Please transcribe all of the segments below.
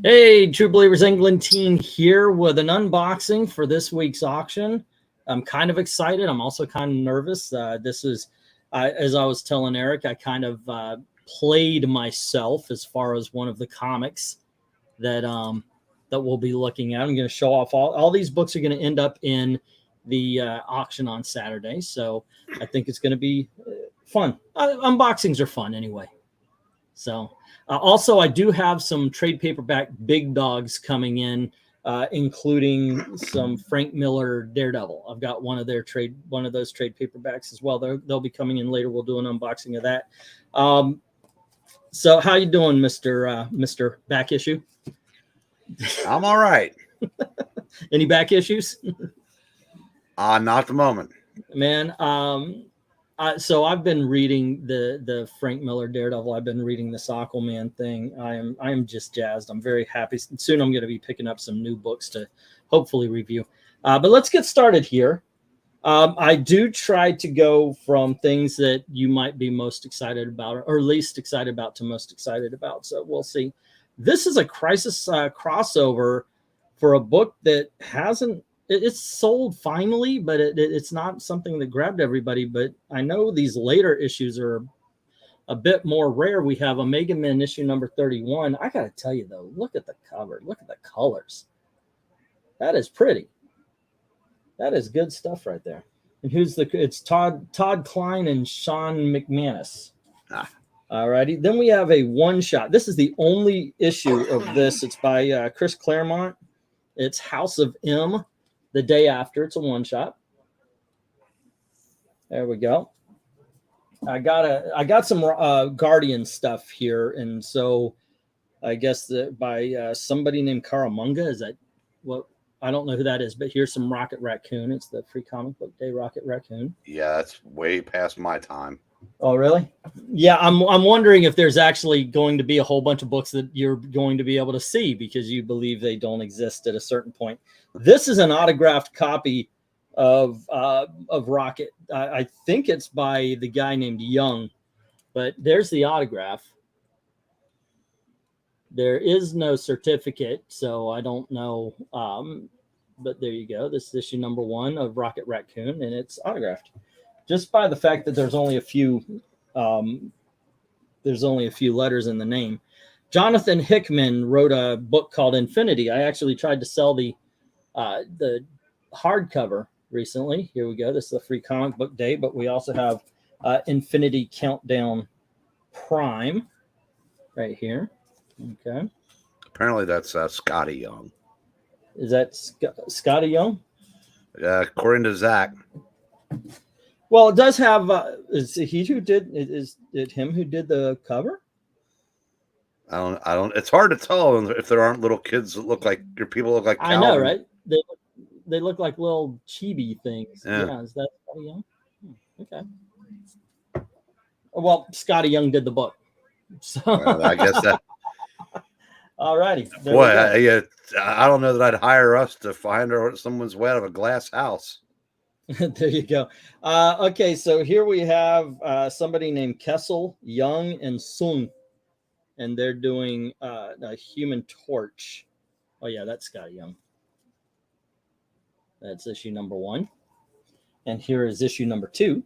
Hey, True Believers England team here with an unboxing for this week's auction. I'm kind of excited. I'm also kind of nervous. This is, as I was telling Eric, I kind of played myself as far as one of the comics that that we'll be looking at. I'm going to show off all these books are going to end up in the auction on Saturday. So I think it's going to be fun. Unboxings are fun anyway. So also, I do have some trade paperback big dogs coming in, including some Frank Miller Daredevil. I've got one of those trade paperbacks as well. They'll be coming in later. We'll do an unboxing of that. So how you doing, Mr. Back Issue? I'm all right. Any back issues? Not at the moment, man. So I've been reading the Frank Miller Daredevil. I've been reading this Aquaman thing. I am just jazzed. I'm very happy. Soon I'm going to be picking up some new books to hopefully review. But let's get started here. I do try to go from things that you might be most excited about or least excited about to most excited about. So we'll see. This is a Crisis crossover for a book that hasn't. It's sold finally, but it's not something that grabbed everybody. But I know these later issues are a bit more rare. We have Omega Men issue number 31. I got to tell you, though, look at the cover. Look at the colors. That is pretty. That is good stuff right there. And it's Todd Klein and Sean McManus. All righty. Then we have a one-shot. This is the only issue of this. It's by Chris Claremont. It's House of M. The day after. It's a one-shot. There we go. I got some Guardian stuff here, and so I guess by somebody named Karamunga. Is that what? I don't know who that is, but here's some Rocket Raccoon. It's the Free Comic Book Day Rocket Raccoon. Yeah, that's way past my time. Oh, really? Yeah, I'm wondering if there's actually going to be a whole bunch of books that you're going to be able to see because you believe they don't exist at a certain point. This is an autographed copy of Rocket. I think it's by the guy named Young, but there's the autograph. There is no certificate, so I don't know. But there you go. This is issue number 1 of Rocket Raccoon, and it's autographed. Just by the fact that there's only a few letters in the name. Jonathan Hickman wrote a book called Infinity. I actually tried to sell the hardcover recently. Here we go. This is a Free Comic Book Day, but we also have Infinity Countdown Prime right here. Okay. Apparently that's Scotty Young. Is that Scotty Young? According to Zach. Well, it does have. Is it he who did? Is it him who did the cover? I don't. It's hard to tell if there aren't little kids that look like your people look like. Calvin. I know, right? They look like little chibi things. Yeah, is that Scotty Young? Okay. Well, Scotty Young did the book, so well, I guess that. All righty. Boy, I don't know that I'd hire us to find her someone's way out of a glass house. There you go. Okay, so here we have somebody named Kessel, Young, and Sung, and they're doing a Human Torch. Oh yeah, that's Scotty Young. That's issue number 1, and here is issue number 2.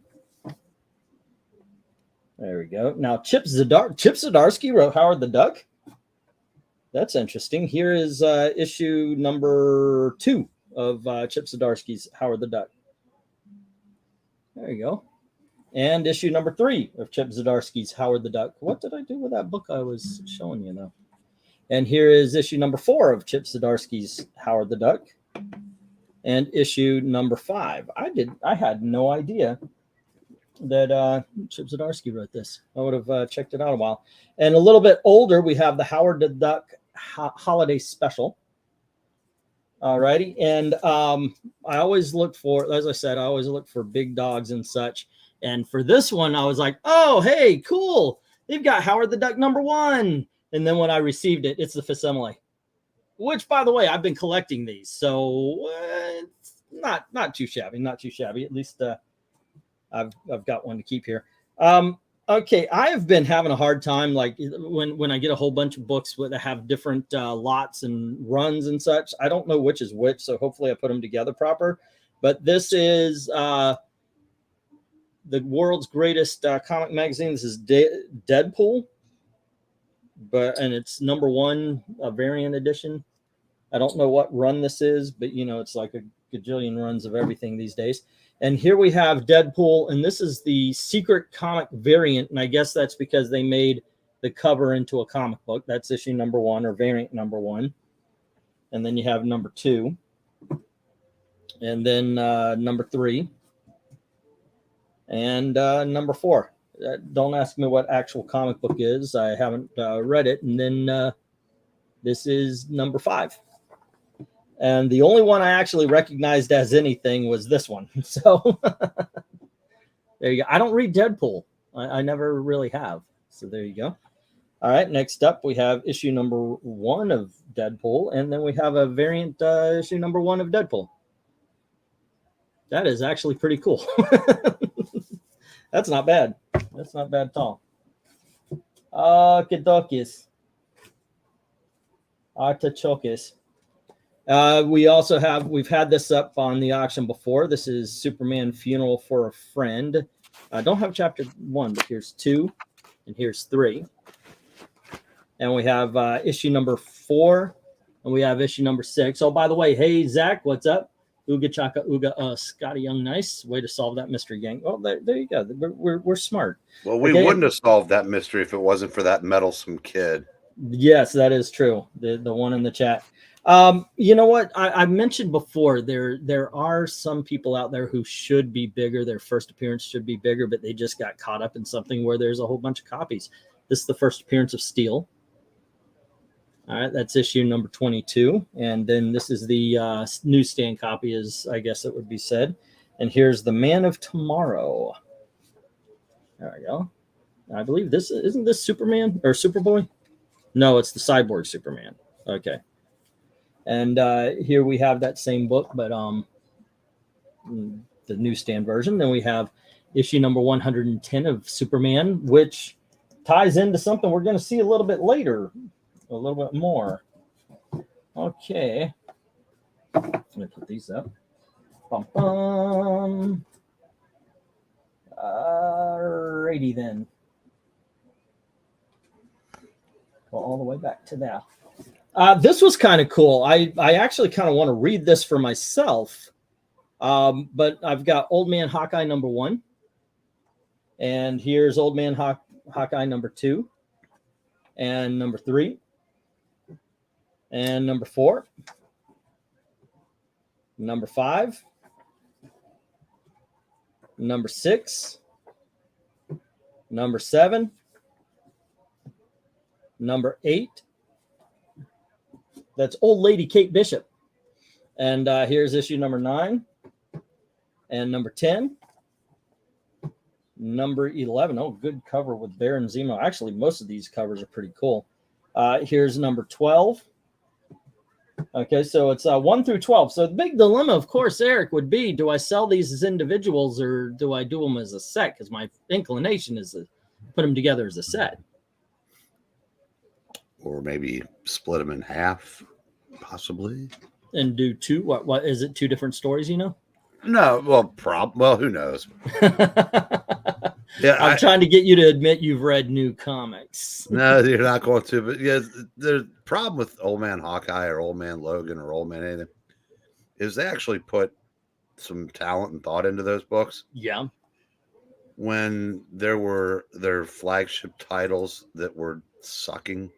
There we go. Now Chip Zdarsky wrote Howard the Duck. That's interesting. Here is issue number 2 of Chip Zdarsky's Howard the Duck. There you go. And issue number 3 of Chip Zdarsky's Howard the Duck. What did I do with that book I was showing you, though? And here is issue number 4 of Chip Zdarsky's Howard the Duck. And issue number 5. I had no idea that Chip Zdarsky wrote this. I would have checked it out a while. And a little bit older, we have the Howard the Duck Holiday Special. All righty. And I always look for, as I said, I always look for big dogs and such. And for this one, I was like, oh, hey, cool. They've got Howard the Duck number 1. And then when I received it, it's the facsimile, which, by the way, I've been collecting these. So it's not too shabby, not too shabby. At least I've got one to keep here. Okay, I have been having a hard time, like when I get a whole bunch of books that have different lots and runs and such. I don't know which is which, so hopefully I put them together proper. But this is the world's greatest comic magazine. This is Deadpool, and it's #1, a variant edition. I don't know what run this is, but you know, it's like a gajillion runs of everything these days. And here we have Deadpool, and this is the secret comic variant. And I guess that's because they made the cover into a comic book. That's issue #1 or variant #1. And then you have #2. And then #3. And #4. Don't ask me what actual comic book is. I haven't read it. And then this is #5. And the only one I actually recognized as anything was this one. So there you go. I don't read Deadpool. I never really have. So there you go. All right. Next up, we have issue #1 of Deadpool. And then we have a variant issue #1 of Deadpool. That is actually pretty cool. That's not bad. That's not bad at all. Okidokis. Artichokes. We also have, we've had this up on the auction before. This is Superman Funeral for a Friend. I don't have chapter 1, but here's 2 and here's 3. And we have issue #4 and we have issue #6. Oh, by the way, hey, Zach, what's up? Ooga Chaka Ooga, Scotty Young, nice. Way to solve that mystery, gang. Oh, there you go. We're smart. Well, we wouldn't have solved that mystery if it wasn't for that meddlesome kid. Yes, that is true. The one in the chat. You know what? I mentioned before, there are some people out there who should be bigger. Their first appearance should be bigger, but they just got caught up in something where there's a whole bunch of copies. This is the first appearance of Steel. All right, that's issue #22. And then this is the newsstand copy, as I guess it would be said. And here's the Man of Tomorrow. There we go. I believe this, isn't this Superman or Superboy? No, it's the Cyborg Superman. Okay. And here we have that same book, but the newsstand version. Then we have issue #110 of Superman, which ties into something we're going to see a little bit later, a little bit more. Okay. Let me put these up. Bum, bum. Alrighty then. Go all the way back to that. This was kind of cool. I actually kind of want to read this for myself. But I've got Old Man Hawkeye #1. And here's Old Man Hawkeye #2. And #3. And #4. #5. #6. #7. #8. That's Old Lady Kate Bishop. And here's issue #9. And #10. #11. Oh, good cover with Baron Zemo. Actually, most of these covers are pretty cool. Here's #12. Okay, so it's 1 through 12. So the big dilemma, of course, Eric, would be, do I sell these as individuals or do I do them as a set? Because my inclination is to put them together as a set. Or maybe split them in half, possibly. And do 2? What is it? 2 different stories, you know? No, well, who knows? Yeah, I'm trying to get you to admit you've read new comics. No, you're not going to. But yeah, the problem with Old Man Hawkeye or Old Man Logan or Old Man anything is they actually put some talent and thought into those books. Yeah. When there were their flagship titles that were sucking,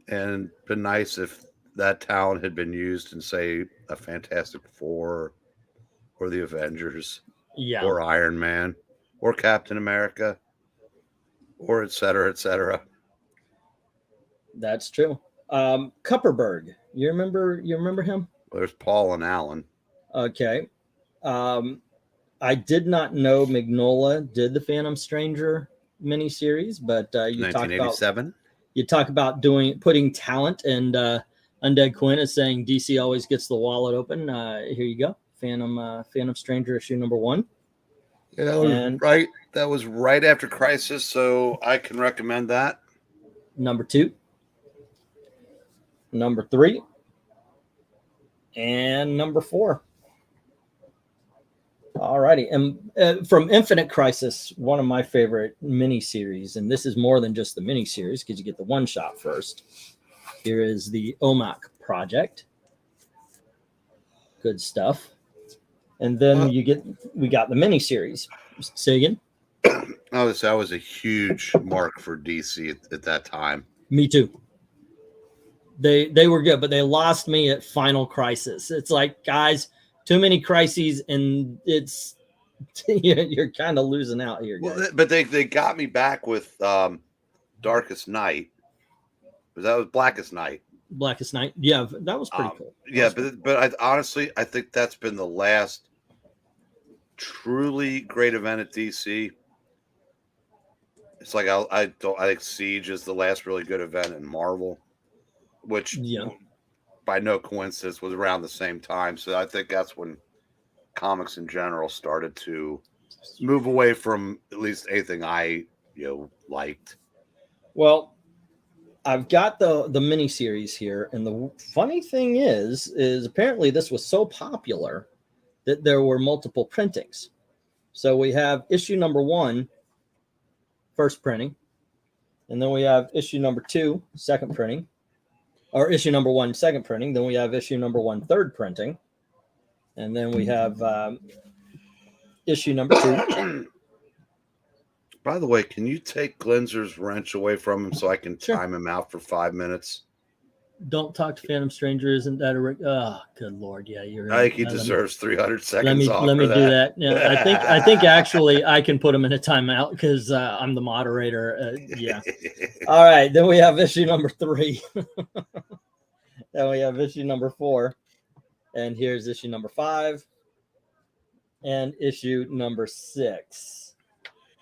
and been nice if that talent had been used in, say, a Fantastic Four or the Avengers, yeah, or Iron Man, or Captain America, or et cetera, et cetera. That's true. Kupperberg, you remember him? There's Paul and Alan. Okay. I did not know Mignola did the Phantom Stranger miniseries, but you 1987. Talk about putting talent, and Undead Quinn is saying DC always gets the wallet open. Here you go, Phantom Stranger issue #1. Yeah, that was And right. That was right after Crisis, so I can recommend that. number 2, number 3, and number 4. Alrighty, and from Infinite Crisis, one of my favorite miniseries, and this is more than just the miniseries because you get the one shot first. Here is the OMAC Project. Good stuff. And then we got the miniseries. Say again? That was a huge mark for DC at that time. Me too. They were good, but they lost me at Final Crisis. It's like, guys, too many crises, and it's you're kind of losing out here, guys. Well, but they got me back with Darkest Night. That was Blackest Night. Blackest Night. Yeah, that was pretty cool. Yeah, but honestly, I think that's been the last truly great event at DC. It's like I think Siege is the last really good event in Marvel, which by no coincidence was around the same time. So I think that's when comics in general started to move away from at least anything I liked. Well, I've got the miniseries here, and the funny thing is apparently this was so popular that there were multiple printings. So we have issue number 1, first printing, and then we have issue number 2, second printing, or issue number 1, second printing. Then we have issue number 1, third printing, and then we have issue number 2. By the way, can you take Glinzer's wrench away from him so I can time him out for 5 minutes? Don't talk to Phantom Stranger. Isn't that a? Oh, good Lord! Yeah, you're. I think he deserves 300 seconds. Let me do that. Yeah, I think actually I can put him in a timeout because I'm the moderator. Yeah. All right. Then we have issue number 3. Then we have issue number 4, and here's issue number 5, and issue number 6.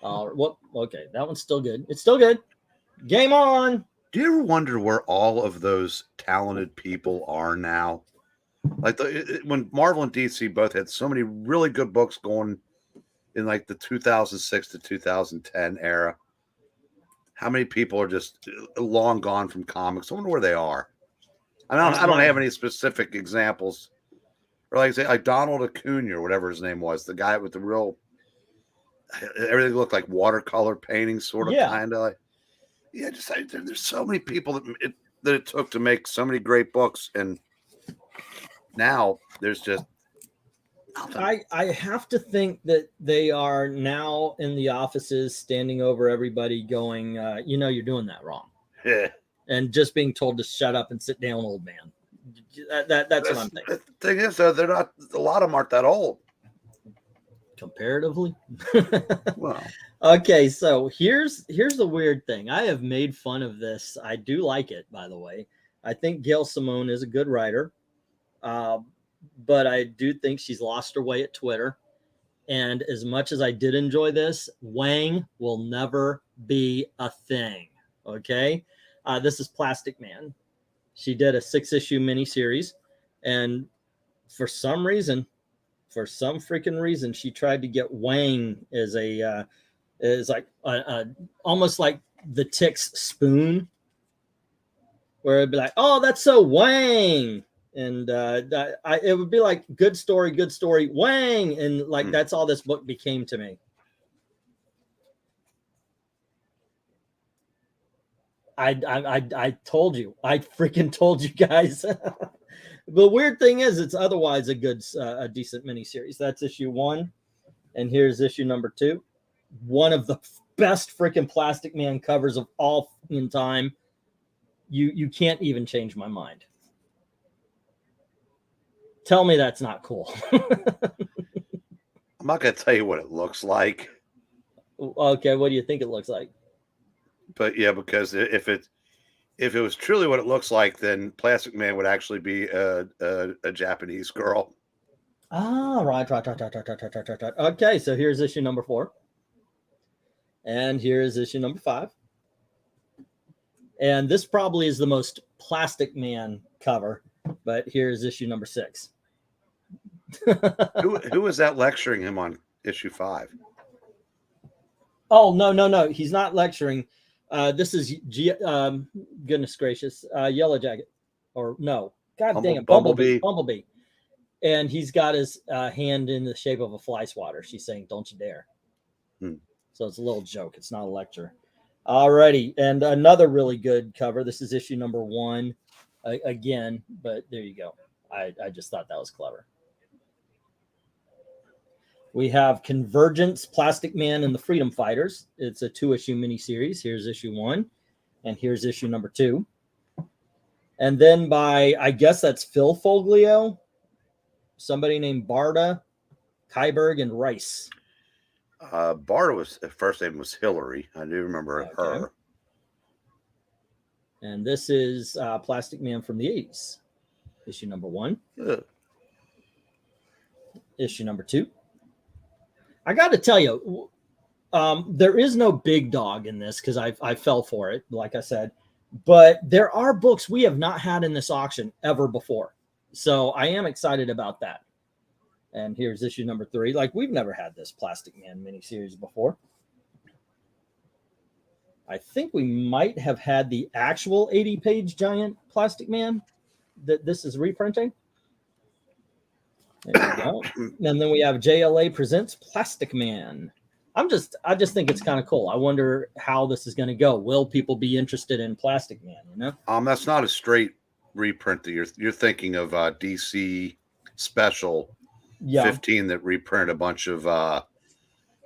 Okay, that one's still good. It's still good. Game on. Do you ever wonder where all of those talented people are now? Like when Marvel and DC both had so many really good books going in like the 2006 to 2010 era, how many people are just long gone from comics? I wonder where they are. I don't have any specific examples, or like Donald Acuna or whatever his name was, the guy with the real everything looked like watercolor painting, sort of, kind of like. Yeah, there's so many people that it took to make so many great books, and now there's just nothing. I have to think that they are now in the offices standing over everybody going, you're doing that wrong. Yeah. And just being told to shut up and sit down, old man. That's what I'm thinking. The thing is, though, they're not, a lot of them aren't that old. Comparatively. Well. Okay, so here's the weird thing. I have made fun of this. I do like it, by the way. I think Gail Simone is a good writer, but I do think she's lost her way at Twitter. And as much as I did enjoy this, Wang will never be a thing. Okay, this is Plastic Man. She did a 6-issue miniseries, and for some freaking reason, she tried to get Wang as is like almost like the Tick's spoon, where it'd be like, oh, that's so Wang, and it would be like good story, Wang, and like that's all this book became to me. I told you, I freaking told you guys. The weird thing is, it's otherwise a decent miniseries. That's issue 1, and here's issue number 2. One of the best freaking Plastic Man covers of all in time. You can't even change my mind. Tell me that's not cool. I'm not gonna tell you what it looks like. Okay, what do you think it looks like? But yeah, because if it was truly what it looks like, then Plastic Man would actually be a Japanese girl. Ah, right. Okay, so here's issue number 4. And here's issue number 5. And this probably is the most Plastic Man cover, but here's issue number 6. Who was that lecturing him on issue 5? Oh, no. He's not lecturing. This is goodness gracious, Yellow Jacket, or no, God dang it, Bumblebee. And he's got his hand in the shape of a fly swatter. She's saying, "Don't you dare." So it's a little joke. It's not a lecture. Alrighty, and another really good cover. This is issue number 1 again, but there you go. I just thought that was clever. We have Convergence, Plastic Man, and the Freedom Fighters. It's a 2-issue miniseries. Here's issue 1, and here's issue number 2. And then by, I guess that's Phil Foglio, somebody named Barda, Kyberg, and Rice. Barda was, first name was Hillary. I do remember her. And this is Plastic Man from the 80s. Issue number 1. Issue number 2. I got to tell you, there is no big dog in this because I fell for it, like I said. But there are books we have not had in this auction ever before. So I am excited about that. And here's issue number 3. Like, we've never had this Plastic Man miniseries before. I think we might have had the actual 80-page giant Plastic Man that this is reprinting. There you go. And then we have JLA Presents Plastic Man. I just think it's kind of cool. I wonder how this is going to go. Will people be interested in Plastic Man, you know? That's not a straight reprint that you're thinking of DC Special 15 that reprinted a bunch of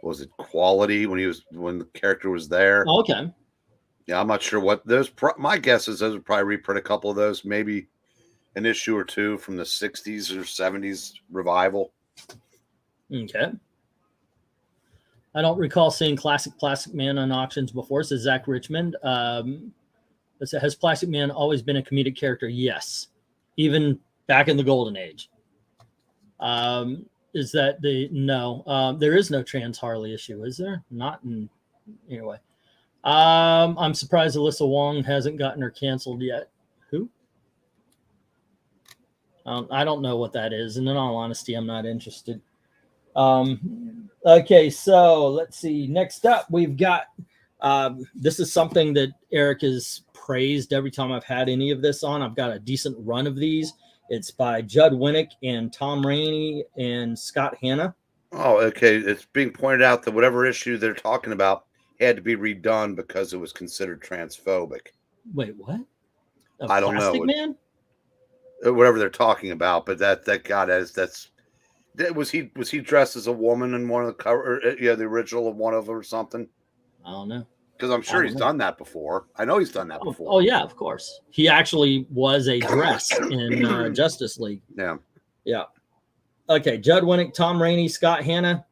was it Quality when the character was there. Okay. Yeah, I'm not sure what those. My guess is those would probably reprint a couple of those, maybe an issue or 2 from the 60s or 70s revival. Okay. I don't recall seeing classic Plastic Man on auctions before, says Zach Richmond. Has Plastic Man always been a comedic character? Yes. Even back in the Golden Age. Is that no, there is no trans Harley issue, is there? Not in, anyway. I'm surprised Alyssa Wong hasn't gotten her canceled yet. Who? I don't know what that is. And in all honesty, I'm not interested. Okay, so let's see. Next up, we've got, this is something that Eric has praised every time I've had any of this on. I've got a decent run of these. It's by Judd Winnick and Tom Rainey and Scott Hanna. Oh, okay. It's being pointed out that whatever issue they're talking about had to be redone because it was considered transphobic. Wait, what? I don't know. Plastic Man? Whatever they're talking about, but that got as was he dressed as a woman in one of the cover? Yeah, the original of one of them or something. I don't know. Because I'm sure he's done that before. I know he's done that before. Oh yeah, of course. He actually was a dress in Justice League. Yeah. Yeah. Okay, Judd Winnick, Tom Rainey, Scott Hanna.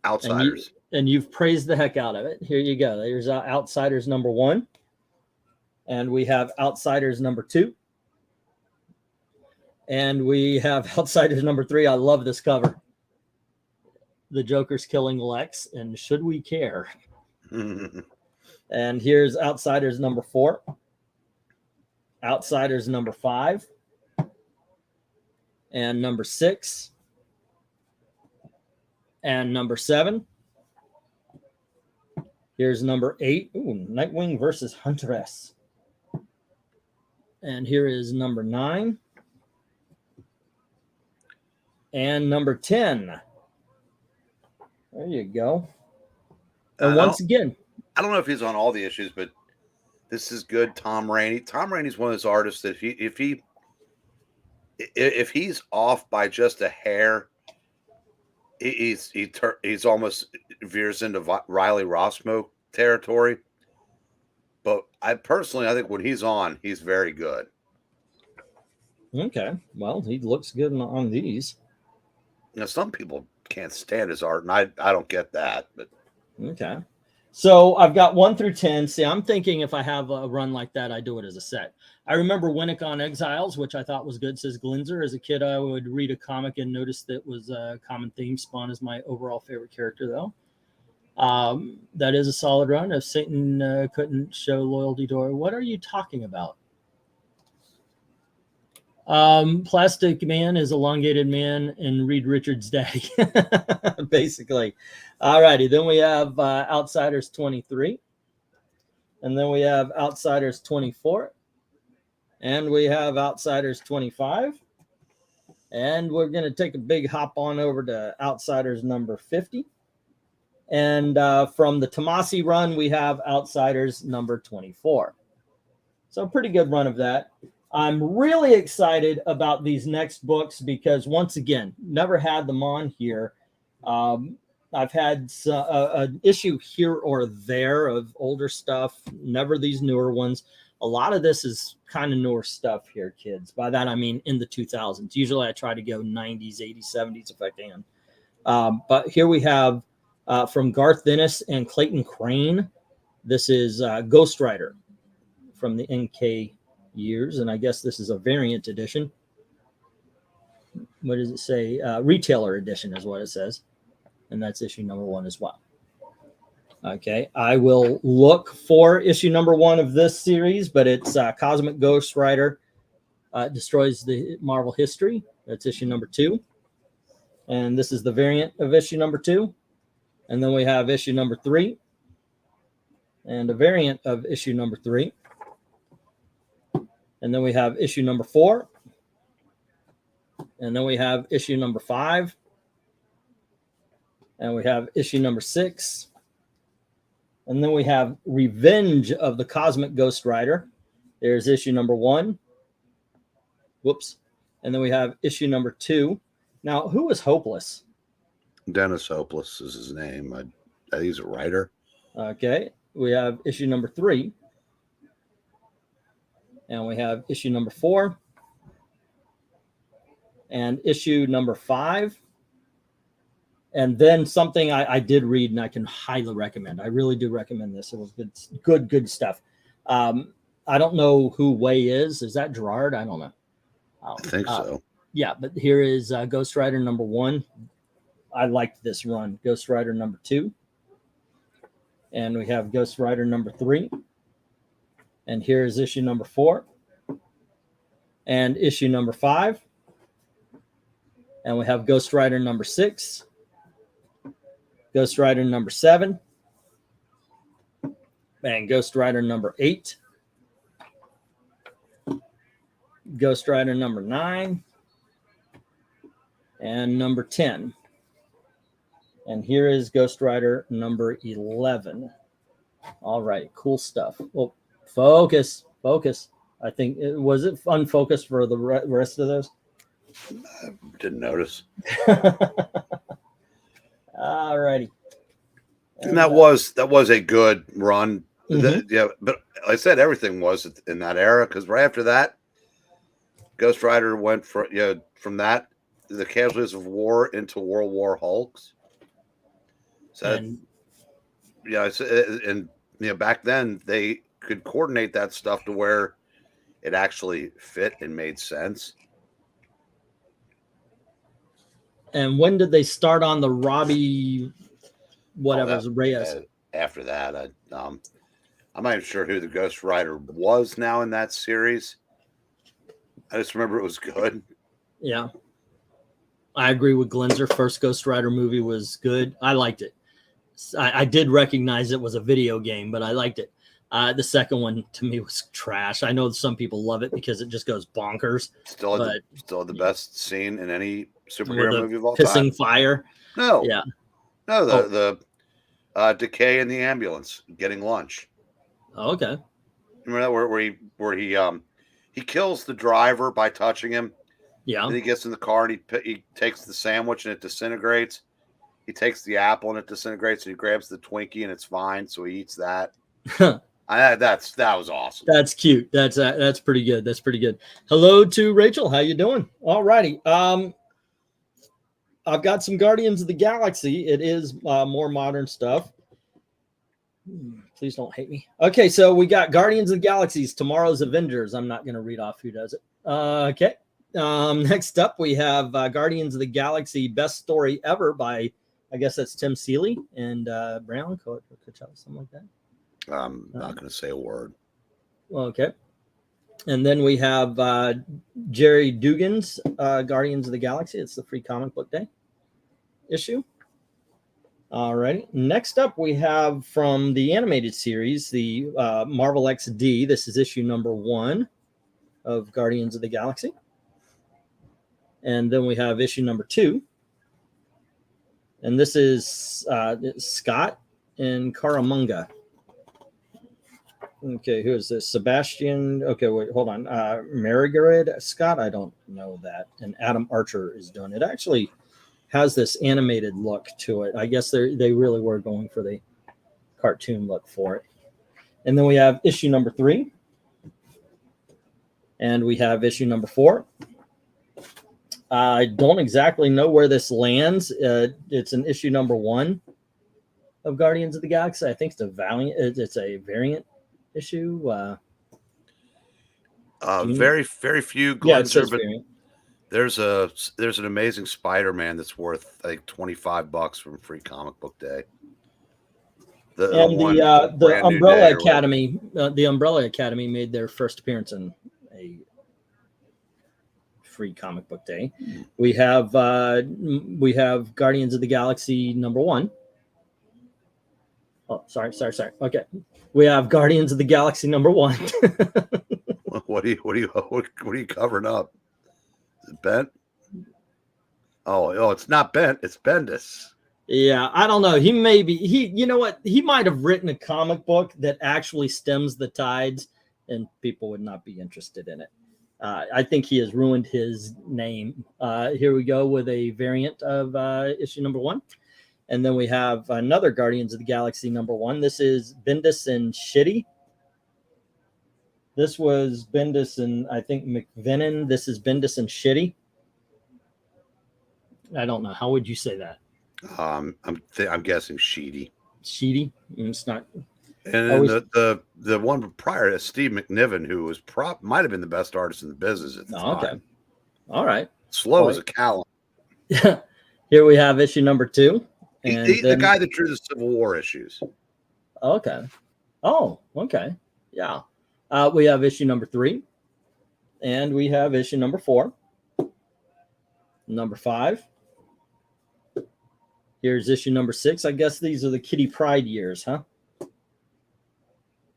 Outsiders. And you've praised the heck out of it. Here you go. There's Outsiders number 1. And we have Outsiders number 2. And we have Outsiders number 3. I love this cover. The Joker's killing Lex, and should we care? And here's Outsiders number 4. Outsiders number 5. And number 6. And number 7. Here's number 8. Ooh, Nightwing versus Huntress. And here is number 9. And number 10. There you go. And once again, I don't know if he's on all the issues, but this is good. Tom Rainey. Tom Rainey's one of those artists that if he's off by just a hair, he's almost veers into Riley Rossmo territory. But I think when he's on, he's very good. Okay. Well, he looks good on these. Now, some people can't stand his art, and I don't get that. But okay. So I've got 1 through 10. See, I'm thinking if I have a run like that, I do it as a set. I remember Winnick on Exiles, which I thought was good, says Glinzer. As a kid, I would read a comic and notice that was a common theme. Spawn is my overall favorite character, though. That is a solid run. If Satan couldn't show loyalty to her, what are you talking about? Plastic Man is Elongated Man and Reed Richards' daddy, basically. All righty. Then we have Outsiders 23. And then we have Outsiders 24. And we have Outsiders 25. And we're going to take a big hop on over to Outsiders number 50. And from the Tomasi run, we have Outsiders number 24. So a pretty good run of that. I'm really excited about these next books because, once again, never had them on here. I've had an issue here or there of older stuff, never these newer ones. A lot of this is kind of newer stuff here, kids. By that, I mean in the 2000s. Usually I try to go 90s, 80s, 70s if I can. But here we have from Garth Ennis and Clayton Crane. This is Ghost Rider from the NK years, and I guess this is a variant edition. What does it say? Retailer edition is what it says, and that's issue number 1 as well. Okay, I will look for issue number 1 of this series, but it's Cosmic Ghost Rider Destroys the Marvel History. That's issue number 2, and this is the variant of issue number 2. And then we have issue number 3 and a variant of issue number 3. And then we have issue number 4. And then we have issue number 5. And we have issue number 6. And then we have Revenge of the Cosmic Ghost Rider. There's issue number 1. Whoops. And then we have issue number 2. Now, who is Hopeless? Dennis Hopeless is his name. He's a writer. Okay. We have issue number 3. And we have issue number 4 and issue number 5. And then something I did read and I can highly recommend. I really do recommend this. It was good stuff. I don't know who Way is. Is that Gerard? I don't know. I think so. Yeah, but here is Ghost Rider number 1. I liked this run. Ghost Rider number 2. And we have Ghost Rider number 3. And here is issue number 4 and issue number 5. And we have Ghost Rider number 6, Ghost Rider number 7, and Ghost Rider number 8, Ghost Rider number 9, and number 10. And here is Ghost Rider number 11. All right, cool stuff. Well, focus. I think was it unfocused for the rest of those? I didn't notice. All righty. And that was a good run. Mm-hmm. Yeah, but like I said, everything was in that era, because right after that, Ghost Rider went from that, the Casualties of War, into World War Hulks. So back then they could coordinate that stuff to where it actually fit and made sense. And when did they start on the Robbie whatever's Reyes? After that, I'm not even sure who the Ghost Rider was now in that series. I just remember it was good. Yeah. I agree with Glenzer. First Ghost Rider movie was good. I liked it. I did recognize it was a video game, but I liked it. The second one to me was trash. I know some people love it because it just goes bonkers. Still the best scene in any superhero movie of all time. Pissing fire. No. Yeah. No, the Decay in the ambulance getting lunch. Oh, okay. Remember that he kills the driver by touching him. Yeah. Then he gets in the car and he takes the sandwich and it disintegrates. He takes the apple and it disintegrates, and he grabs the Twinkie and it's fine, so he eats that. That was awesome. That's cute. That's pretty good. That's pretty good. Hello to Rachel. How you doing? All righty. I've got some Guardians of the Galaxy. It is more modern stuff. Please don't hate me. Okay, so we got Guardians of the Galaxies, tomorrow's Avengers. I'm not going to read off who does it. Okay. Next up, we have Guardians of the Galaxy Best Story Ever by, I guess that's Tim Seeley and Brown, something like that. I'm not going to say a word. Okay. And then we have Jerry Dugan's Guardians of the Galaxy. It's the free comic book day issue. All right. Next up, we have from the animated series, the Marvel XD. This is issue number 1 of Guardians of the Galaxy. And then we have issue number 2. And this is Scott and Karamunga. Okay, who is this? Sebastian. Okay, wait, hold on. Margaret Scott. I don't know that. And Adam Archer is doing it. Actually has this animated look to it. I guess they really were going for the cartoon look for it. And then we have issue number 3. And we have issue number 4. I don't exactly know where this lands. It's an issue number 1 of Guardians of the Galaxy. I think it's a variant issue. Very few glints, but there's an amazing Spider-Man that's worth I think $25 from Free Comic Book Day. The Umbrella Academy, the Umbrella Academy made their first appearance in a Free Comic Book Day. We have Guardians of the Galaxy number 1. Oh, sorry. Okay, we have Guardians of the Galaxy number 1. What are you covering up? Is it bent? Oh, it's not bent. It's Bendis. Yeah, I don't know. You know what? He might have written a comic book that actually stems the tides, and people would not be interested in it. I think he has ruined his name. Here we go with a variant of issue number 1. And then we have another Guardians of the Galaxy number 1. This is Bendis and Shitty. This was Bendis and I think McVenon. This is Bendis and Shitty. I don't know. How would you say that? I'm guessing Sheedy. Sheedy? It's not. And then the one prior to Steve McNiven, who was might have been the best artist in the business at the time. Okay. All right. Slow as a cow. Here we have issue number 2. And the guy that drew the Civil War issues. Okay. Oh, okay. Yeah. We have issue number 3. And we have issue number 4. Number 5. Here's issue number 6. I guess these are the Kitty Pryde years, huh?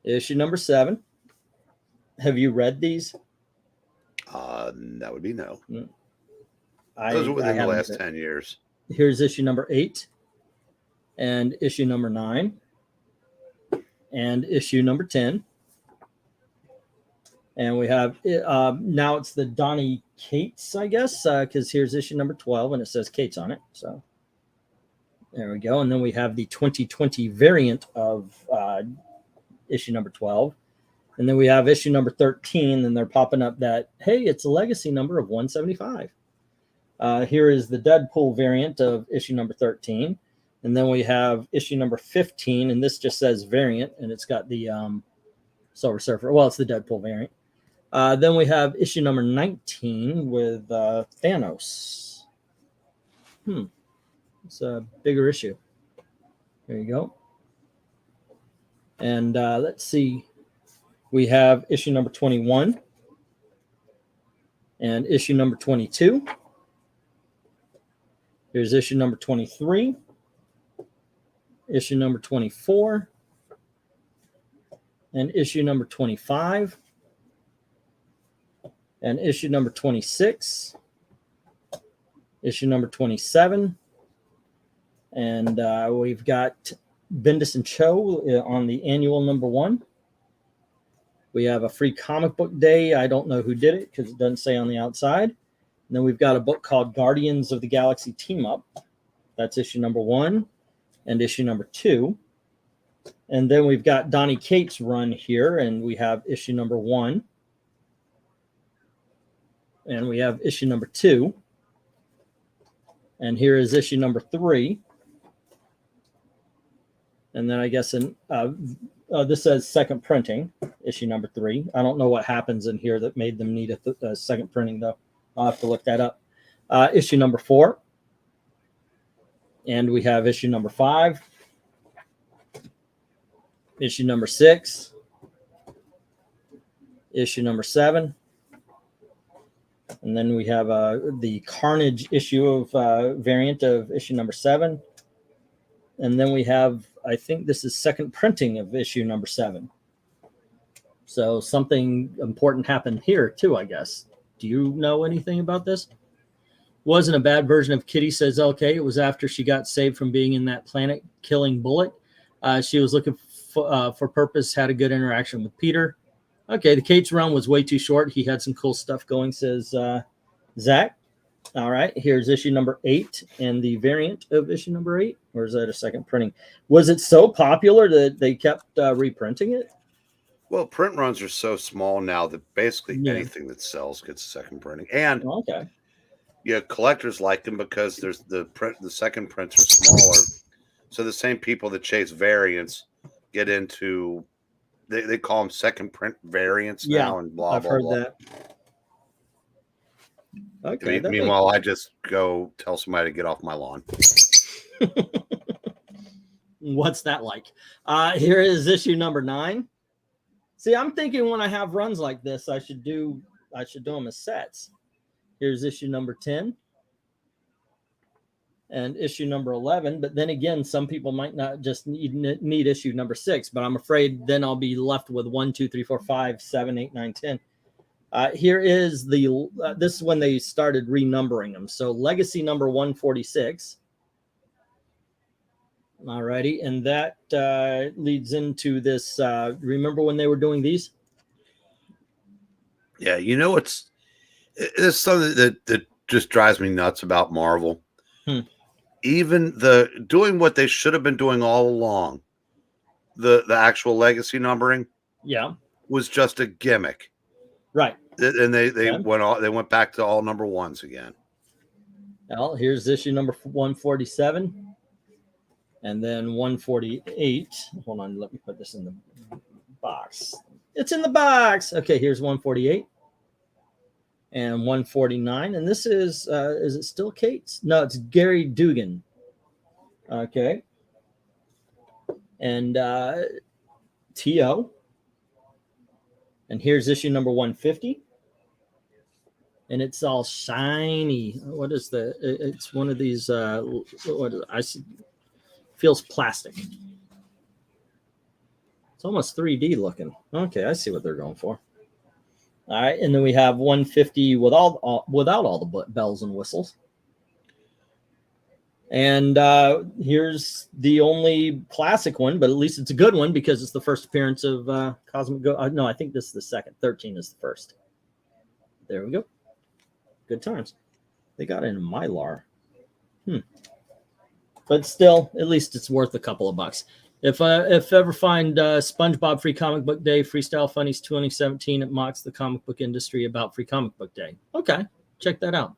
Issue number 7. Have you read these? That would be no. Those are within the last 10 years. Here's issue number 8. And issue number 9. And issue number 10. And we have, now it's the Donny Cates, I guess, because here's issue number 12, and it says Cates on it. So there we go. And then we have the 2020 variant of issue number 12. And then we have issue number 13, and they're popping up that, hey, it's a legacy number of 175. Here is the Deadpool variant of issue number 13. And then we have issue number 15, and this just says variant, and it's got the Silver Surfer. Well, it's the Deadpool variant. Then we have issue number 19 with Thanos. It's a bigger issue. There you go. And let's see. We have issue number 21 and issue number 22. Here's issue number 23, issue number 24, and issue number 25, and issue number 26, issue number 27, and we've got Bendis and Cho on the annual number 1. We have a free comic book day. I don't know who did it because it doesn't say on the outside. And then we've got a book called Guardians of the Galaxy Team Up. That's issue number 1 and issue number 2. And then we've got Donny Cates' run here, and we have issue number 1. And we have issue number 2. And here is issue number 3. And then I guess this says second printing, issue number 3. I don't know what happens in here that made them need a second printing, though. I'll have to look that up. Issue number 4. And we have issue number 5. Issue number 6. issue number 7. And then we have the Carnage issue of variant of issue number 7. And then we have, I think this is second printing of issue number 7. So something important happened here too, I guess. Do you know anything about this? Wasn't a bad version of Kitty, says LK. It was after she got saved from being in that planet-killing bullet. She was looking for purpose, had a good interaction with Peter. Okay, the Kate's run was way too short. He had some cool stuff going, says Zach. All right, here's issue number 8 and the variant of issue number 8. Or is that a second printing? Was it so popular that they kept reprinting it? Well, print runs are so small now that basically anything that sells gets a second printing. And okay, yeah, collectors like them because there's the second prints are smaller. So the same people that chase variants get into they call them second print variants now and blah, I've blah, heard blah. that. Okay. Meanwhile, I just go tell somebody to get off my lawn. What's that like? Here is issue number 9. See, I'm thinking when I have runs like this, I should do them as sets. Here's issue number 10 and issue number 11. But then again, some people might not just need issue number 6, but I'm afraid then I'll be left with 1, 2, 3, 4, 5, 7, 8, 9, 10. Here is the this is when they started renumbering them. So legacy number 146. Alrighty, and that leads into this. Remember when they were doing these? Yeah, you know it's something that just drives me nuts about Marvel. Even doing what they should have been doing all along, the actual legacy numbering, was just a gimmick, right? And they went back to all number 1s again. Well, here's issue number 147. And then 148. Hold on, let me put this in the box. It's in the box. Okay, here's 148 and 149. And this is it still Kate's? No, it's Gary Dugan. Okay. And T.O. And here's issue number 150. And it's all shiny. What is it's one of these what is I see. Feels plastic. It's almost 3D looking. Okay, I see what they're going for. All right, and then we have 150 without all the bells and whistles. And here's the only classic one, but at least it's a good one because it's the first appearance of Cosmic Go. No, I think this is the second. 13 is the first. There we go. Good times. They got it in Mylar. But still, at least it's worth a couple of bucks. If ever find SpongeBob Free Comic Book Day, Freestyle Funnies 2017, it mocks the comic book industry about Free Comic Book Day. Okay, check that out.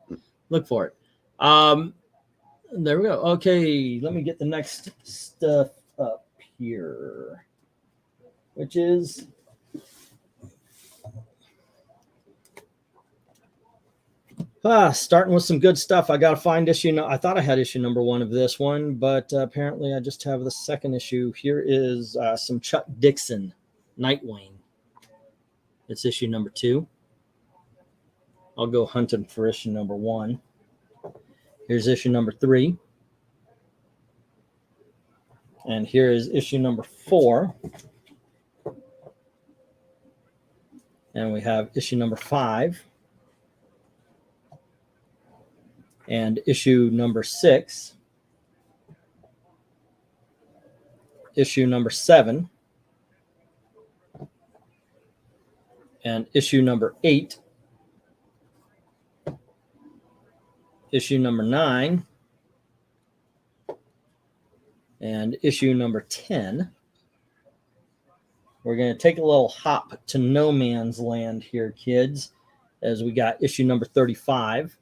Look for it. There we go. Okay, let me get the next stuff up here, which is starting with some good stuff. I got to find issue. I thought I had issue number 1 of this one, but apparently I just have the second issue. Here is some Chuck Dixon, Nightwing. It's issue number 2. I'll go hunting for issue number 1. Here's issue number 3. And here is issue number 4. And we have issue number 5. And issue number 6, issue number 7, and issue number 8, issue number 9, and issue number 10. We're going to take a little hop to no man's land here, kids, as we got issue number 35.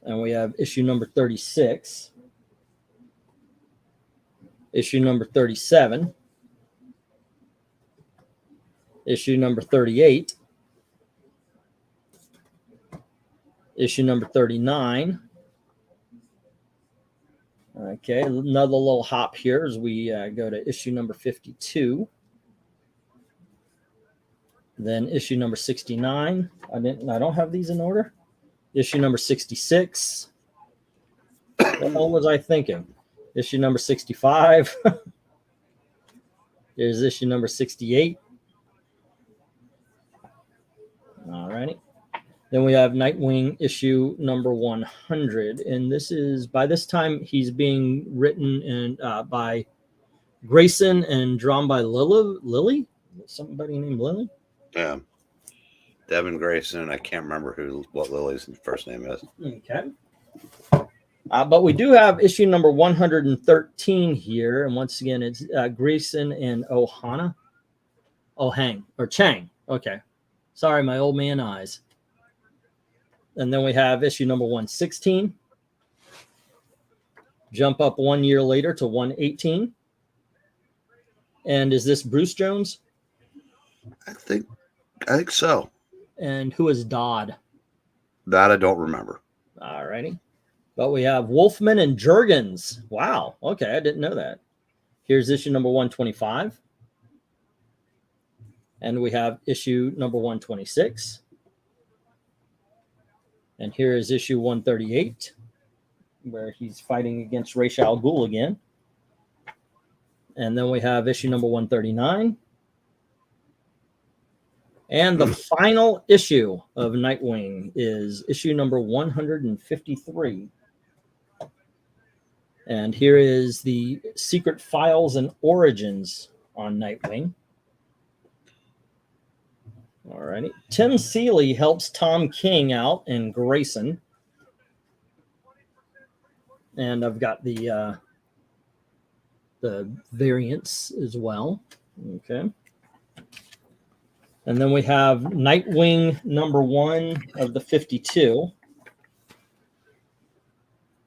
And we have issue number 36, issue number 37, issue number 38, issue number 39. Okay, another little hop here as we go to issue number 52. Then issue number 69. I don't have these in order. Issue number 66. What the hell was I thinking? Issue number 65. There's issue number 68. All righty. Then we have Nightwing issue number 100. And this is, by this time, he's being written in, by Grayson and drawn by Lily? Somebody named Lily? Yeah. Devin Grayson, and I can't remember what Lily's first name is. Okay. But we do have issue number 113 here. And once again, it's Grayson and Chang. Okay. Sorry, my old man eyes. And then we have issue number 116. Jump up 1 year later to 118. And is this Bruce Jones? I think so. And who is Dodd? That I don't remember. All righty. But we have Wolfman and Jurgens. Wow. Okay, I didn't know that. Here's issue number 125. And we have issue number 126. And here is issue 138, where he's fighting against Ra's al Ghul again. And then we have issue number 139. And the final issue of Nightwing is issue number 153. And here is the secret files and origins on Nightwing. All righty. Tim Seeley helps Tom King out and Grayson. And I've got the variants as well. Okay. And then we have Nightwing number 1 of the 52.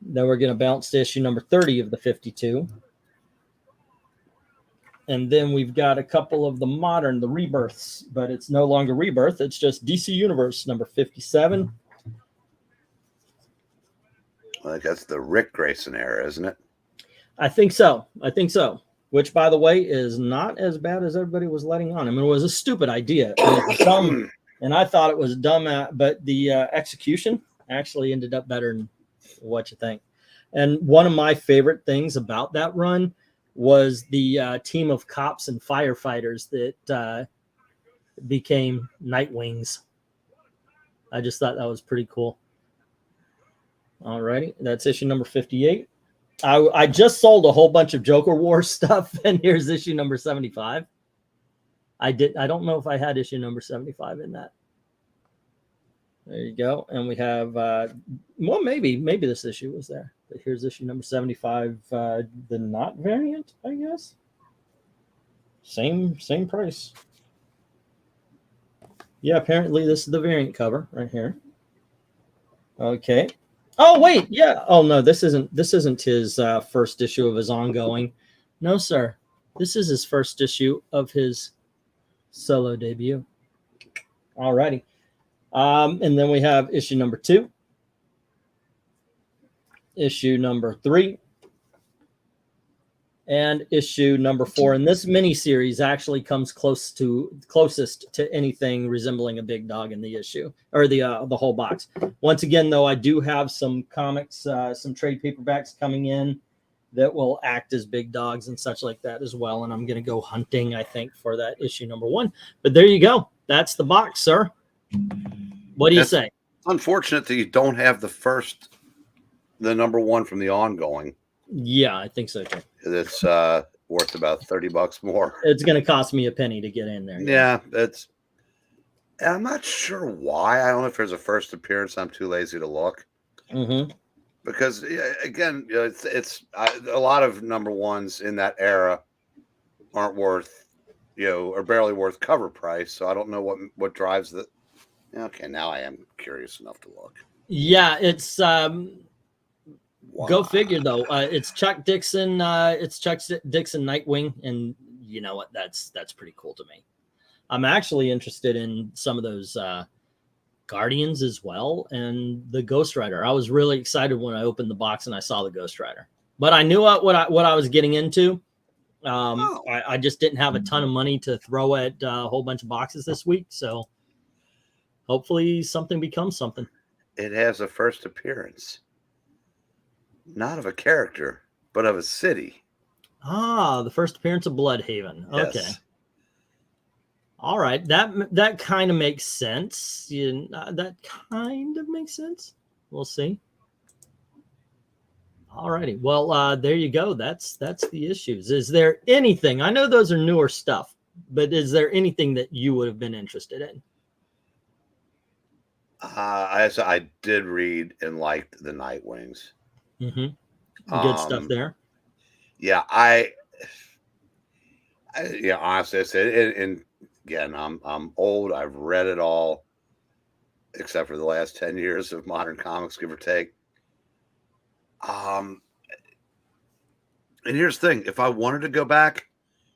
Then we're going to bounce to issue number 30 of the 52. And then we've got a couple of the modern, the rebirths, but it's no longer rebirth. It's just DC Universe number 57. I think that's the Rick Grayson era, isn't it? I think so. Which, by the way, is not as bad as everybody was letting on. I mean, it was a stupid idea. And, dumb, and I thought it was dumb, but the execution actually ended up better than what you think. And one of my favorite things about that run was the team of cops and firefighters that became Nightwings. I just thought that was pretty cool. All righty. That's issue number 58. I just sold a whole bunch of Joker War stuff, and here's issue number 75. I don't know if I had issue number 75 in that. There you go. And we have well, maybe this issue was there. But here's issue number 75, the not variant, I guess. Same price. Yeah, apparently this is the variant cover right here. Okay. Oh wait, yeah. Oh no, this isn't his first issue of his ongoing. No, sir. This is his first issue of his solo debut. Alrighty. And then we have issue number 2, issue number 3, and issue number 4. And this mini series actually comes closest to anything resembling a big dog in the issue or the whole box. Once again, though, I do have some comics, some trade paperbacks coming in that will act as big dogs and such like that as well. And I'm going to go hunting, I think, for that issue number 1. But there you go. That's the box, sir. What do you say? Unfortunate that you don't have the number 1 from the ongoing. Yeah, I think so too. It's worth about $30 more. It's going to cost me a penny to get in there. Yeah, I'm not sure why. I don't know if there's a first appearance. I'm too lazy to look. Mm-hmm. Because again, it's a lot of number 1s in that era aren't worth, or barely worth cover price. So I don't know what drives the. Okay, now I am curious enough to look. Yeah, it's go figure though. It's Chuck Dixon. It's Chuck Dixon Nightwing, and you know what? That's pretty cool to me. I'm actually interested in some of those Guardians as well, and the Ghost Rider. I was really excited when I opened the box and I saw the Ghost Rider, but I knew what I was getting into. I just didn't have a ton of money to throw at a whole bunch of boxes this week, so hopefully something becomes something. It has a first appearance, not of a character, but of a city. Ah, the first appearance of Bloodhaven. Yes. Okay. All right. That kind of makes sense. That kind of makes sense. We'll see. All righty. Well, there you go. That's the issues. Is there anything? I know those are newer stuff, but is there anything that you would have been interested in? I did read and liked the Nightwings. Mm-hmm. Good stuff there. Yeah, yeah, honestly, I said, and again, I'm old. I've read it all, except for the last 10 years of modern comics, give or take. And here's the thing: if I wanted to go back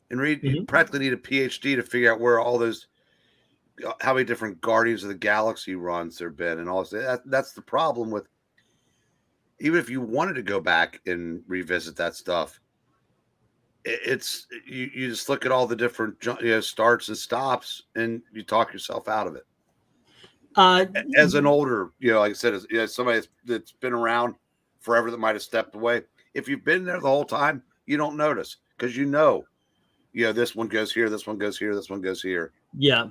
and read, you practically need a PhD to figure out where all those, how many different Guardians of the Galaxy runs there've been, and all this. That's the problem with. Even if you wanted to go back and revisit that stuff, it's you just look at all the different starts and stops, and you talk yourself out of it. As an older, like I said, as somebody that's been around forever that might have stepped away, if you've been there the whole time, you don't notice because this one goes here, this one goes here, this one goes here. Yeah,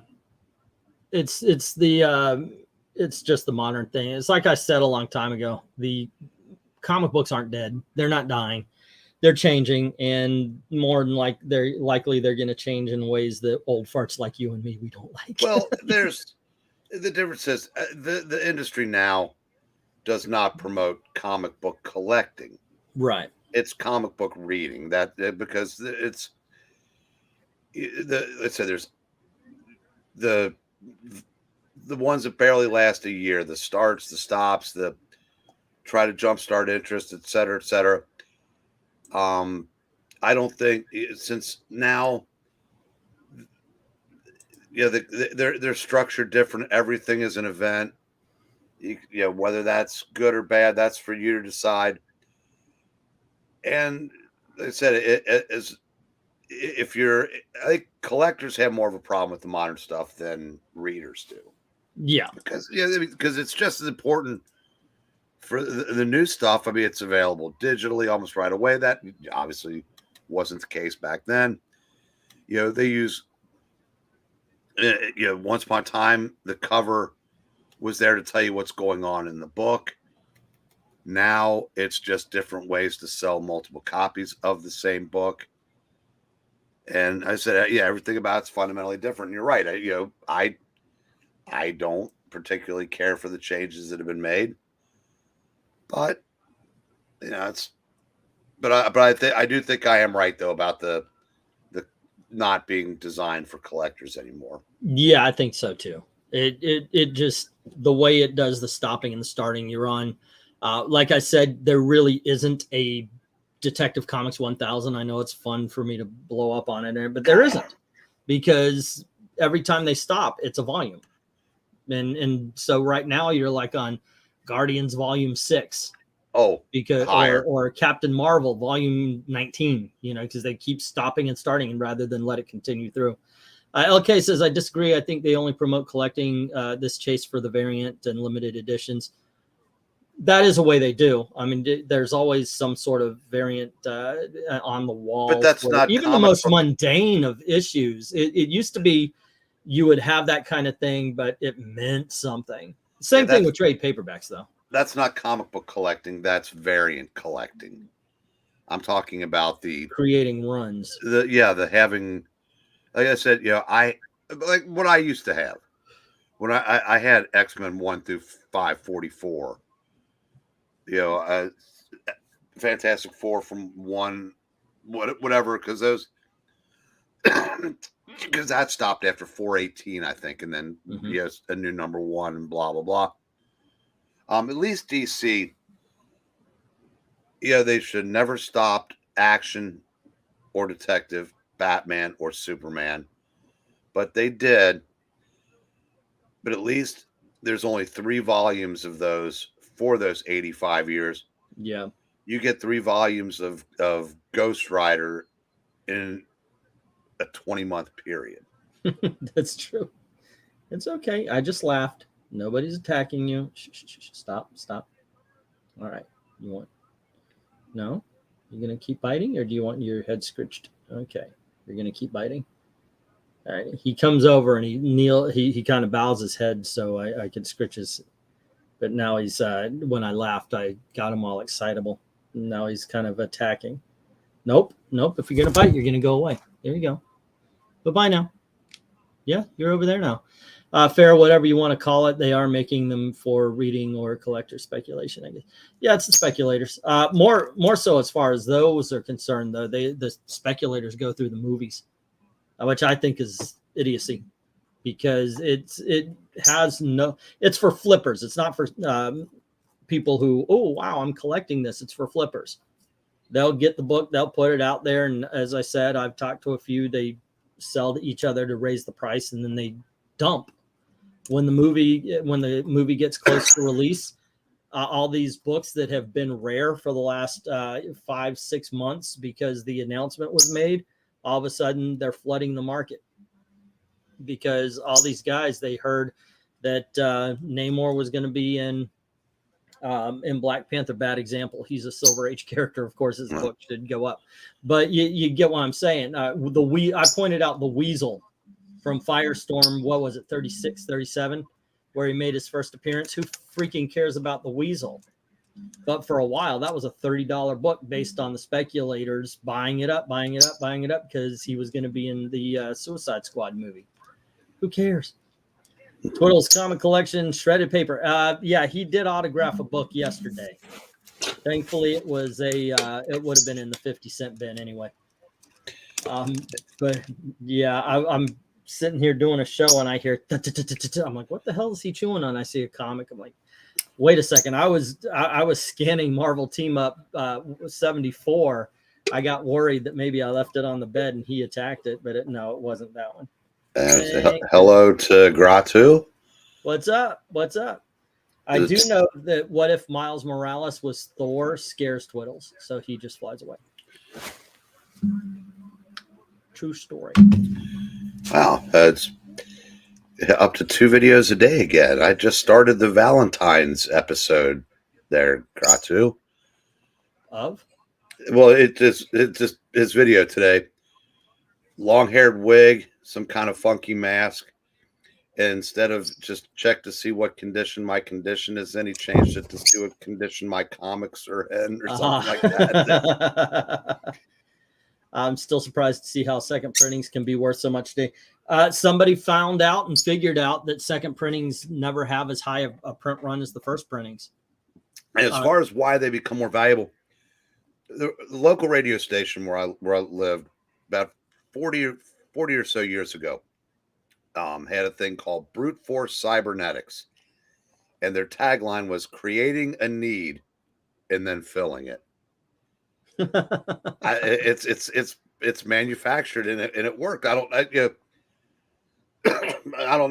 it's just the modern thing. It's like I said a long time ago. The comic books aren't dead. They're not dying. They're changing, and more than they're going to change in ways that old farts like you and me, we don't like. Well, there's the difference is the industry now does not promote comic book collecting. Right. It's comic book reading because it's let's say there's the ones that barely last a year, the starts, the stops, the try to jumpstart interest, et cetera, et cetera. I don't think since now, they're structured different. Everything is an event. Whether that's good or bad, that's for you to decide. And like I said, I think collectors have more of a problem with the modern stuff than readers do. Yeah, because it's just as important for the new stuff. I mean, it's available digitally almost right away. That obviously wasn't the case back then. They use, once upon a time, the cover was there to tell you what's going on in the book. Now it's just different ways to sell multiple copies of the same book. And I said, everything about it's fundamentally different. And you're right. I don't particularly care for the changes that have been made, but I do think I am right though about the not being designed for collectors anymore. Yeah, I think so too. It just the way it does the stopping and the starting you're on. Like I said, there really isn't a Detective Comics 1000. I know it's fun for me to blow up on it, but there isn't, because every time they stop, it's a volume. And so right now you're like on Guardians Volume 6. Oh, because or Captain Marvel Volume 19, because they keep stopping and starting, and rather than let it continue through. LK says, I disagree. I think they only promote collecting this chase for the variant and limited editions. That is a way they do. I mean, there's always some sort of variant on the wall. But that's not even the most mundane of issues. It used to be you would have that kind of thing, but it meant something. Same thing with trade paperbacks, though. That's not comic book collecting. That's variant collecting. I'm talking about the creating runs. The having, like I said, I like what I used to have when I had X-Men 1 through 544. Fantastic Four from 1, whatever, because those because that stopped after 418, I think, and then a new number 1 and blah blah blah. At least DC, they should never stopped Action or Detective, Batman or Superman, but they did. But at least there's only 3 volumes of those for those 85 years. Yeah, you get 3 volumes of Ghost Rider in a 20-month period. That's true. It's okay. I just laughed. Nobody's attacking you. Shh, shh, shh, stop. All right. You want? No? You're going to keep biting, or do you want your head scritched? Okay. You're going to keep biting? All right. He comes over and he kind of bows his head so I could scritch his. But now he's, when I laughed, I got him all excitable. Now he's kind of attacking. Nope. If you're going to bite, you're going to go away. There you go. Bye-bye now. Yeah, you're over there now. Fair, whatever you want to call it. They are making them for reading or collector speculation, I guess. Yeah, it's the speculators. More so as far as those are concerned, though. The speculators go through the movies, which I think is idiocy, because it's for flippers. It's not for people who, oh wow, I'm collecting this. It's for flippers. They'll get the book, they'll put it out there, and as I said, I've talked to a few. They sell to each other to raise the price, and then they dump when the movie gets close to release. All these books that have been rare for the last 5-6 months because the announcement was made, all of a sudden they're flooding the market because all these guys, they heard that Namor was going to be in Black Panther. Bad example. He's a Silver Age character. Of course, his book should go up. But you get what I'm saying. I pointed out the Weasel from Firestorm. What was it, 36, 37, where he made his first appearance. Who freaking cares about the Weasel? But for a while, that was a $30 book based on the speculators buying it up because he was going to be in the Suicide Squad movie. Who cares? Twiddle's comic collection, shredded paper. Yeah, he did autograph a book yesterday. Thankfully, it was it would have been in the 50-cent bin anyway. But yeah, I'm sitting here doing a show and I hear, I'm like, what the hell is he chewing on? I see a comic. I'm like, wait a second. I was scanning Marvel Team Up 74. I got worried that maybe I left it on the bed and he attacked it, but no, it wasn't that one. Hello to Gratu. What's up? I do know that what if Miles Morales was Thor scares Twiddles, so he just flies away. True story. Wow, it's up to 2 videos a day again. I just started the Valentine's episode there, Gratu. Of? Well, it just his video today. Long-haired wig, some kind of funky mask. And instead of just check to see what condition my condition is in, he changed it to see what condition my comics are in or something like that. I'm still surprised to see how second printings can be worth so much today. Somebody found out and figured out that second printings never have as high a print run as the first printings. And as far as why they become more valuable, the local radio station where I lived about 40 or so years ago had a thing called Brute Force Cybernetics, and their tagline was creating a need and then filling it. It's manufactured and it worked. I don't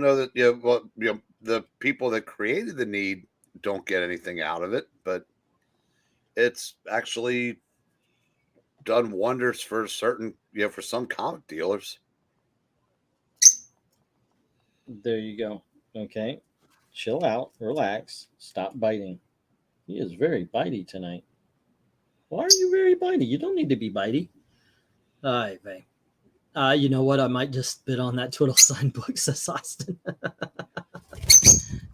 know that the people that created the need don't get anything out of it, but it's actually done wonders for for some comic dealers. There you go. Okay. Chill out. Relax. Stop biting. He is very bitey tonight. Why are you very bitey? You don't need to be bitey. All right, babe. You know what? I might just spit on that Twiddle sign book, says Austin.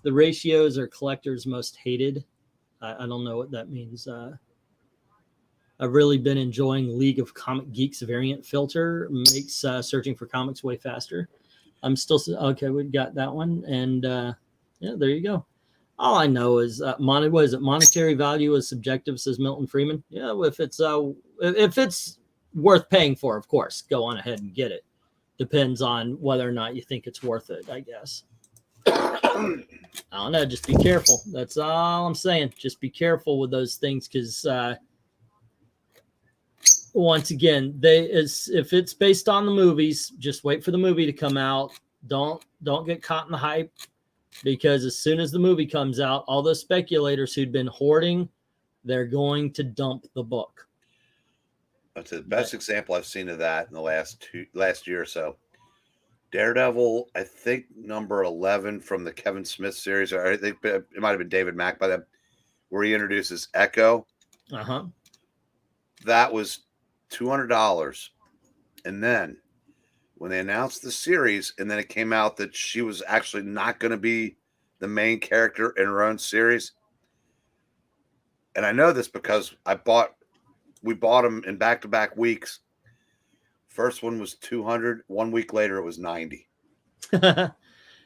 The ratios are collectors' most hated. I don't know what that means. I've really been enjoying League of Comic Geeks variant filter. Makes searching for comics way faster. I'm still okay. We've got that one, and yeah, there you go. All I know is what is it? Monetary value is subjective, says Milton Freeman. Yeah, if it's worth paying for, of course, go on ahead and get it. Depends on whether or not you think it's worth it, I guess. I don't know. Just be careful. That's all I'm saying. Just be careful with those things, because once again, if it's based on the movies, just wait for the movie to come out. Don't get caught in the hype, because as soon as the movie comes out, all those speculators who'd been hoarding, they're going to dump the book. That's the best example I've seen of that in the last year or so. Daredevil, I think number 11 from the Kevin Smith series, or I think it might have been David Mack by then, where he introduces Echo. That was $200. And then when they announced the series, and then it came out that she was actually not going to be the main character in her own series. And I know this because we bought them in back-to-back weeks. First one was 200. 1 week later, it was 90.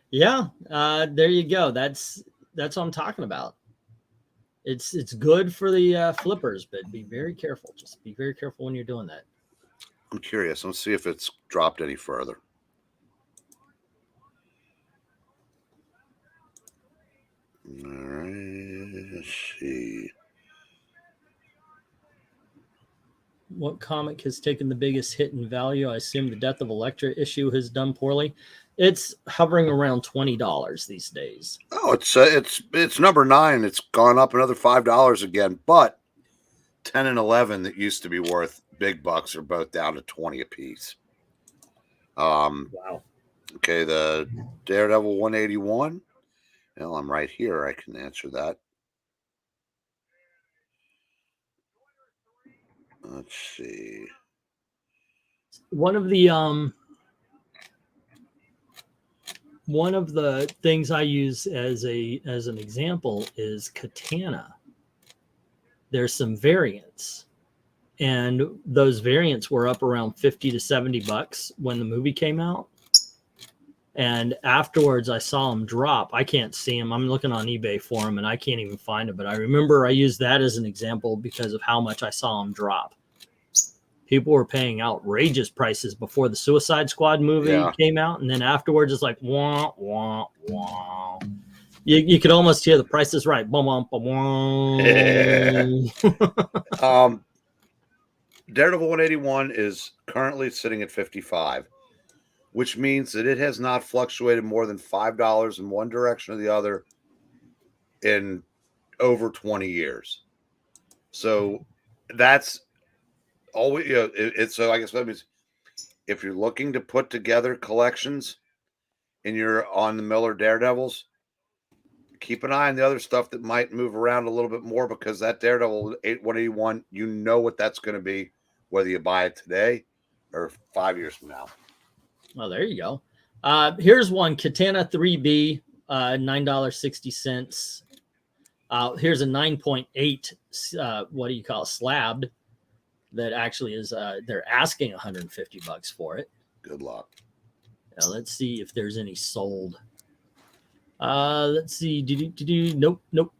Yeah, there you go. That's what I'm talking about. It's good for the flippers, but be very careful. Just be very careful when you're doing that. I'm curious. Let's see if it's dropped any further. All right, let's see. What comic has taken the biggest hit in value? I assume the Death of Elektra issue has done poorly. It's hovering around $20 these days. Oh, it's number 9. It's gone up another $5 again. But 10 and 11 that used to be worth big bucks are both down to 20 a piece. Wow. Okay, the Daredevil 181. Well, I'm right here. I can answer that. Let's see. One of the things I use as an example is Katana. There's some variants, and those variants were up around 50 to 70 bucks when the movie came out. And afterwards, I saw them drop. I can't see them. I'm looking on eBay for them, and I can't even find them. But I remember I used that as an example because of how much I saw them drop. People were paying outrageous prices before the Suicide Squad movie came out, and then afterwards, it's like wah wah wah. You could almost hear the Price is Right. Bum, bum, bum, bum. Daredevil 181 is currently sitting at 55. Which means that it has not fluctuated more than $5 in one direction or the other in over 20 years. So that's always, so I guess that means if you're looking to put together collections and you're on the Miller Daredevils, keep an eye on the other stuff that might move around a little bit more, because that Daredevil 181, you know what that's going to be, whether you buy it today or 5 years from now. Well, there you go. Here's one, Katana 3B, $9.60. Here's a 9.8, what do you call it, slabbed, that actually is, they're asking 150 bucks for it. Good luck. Now, let's see if there's any sold. Let's see. Nope. No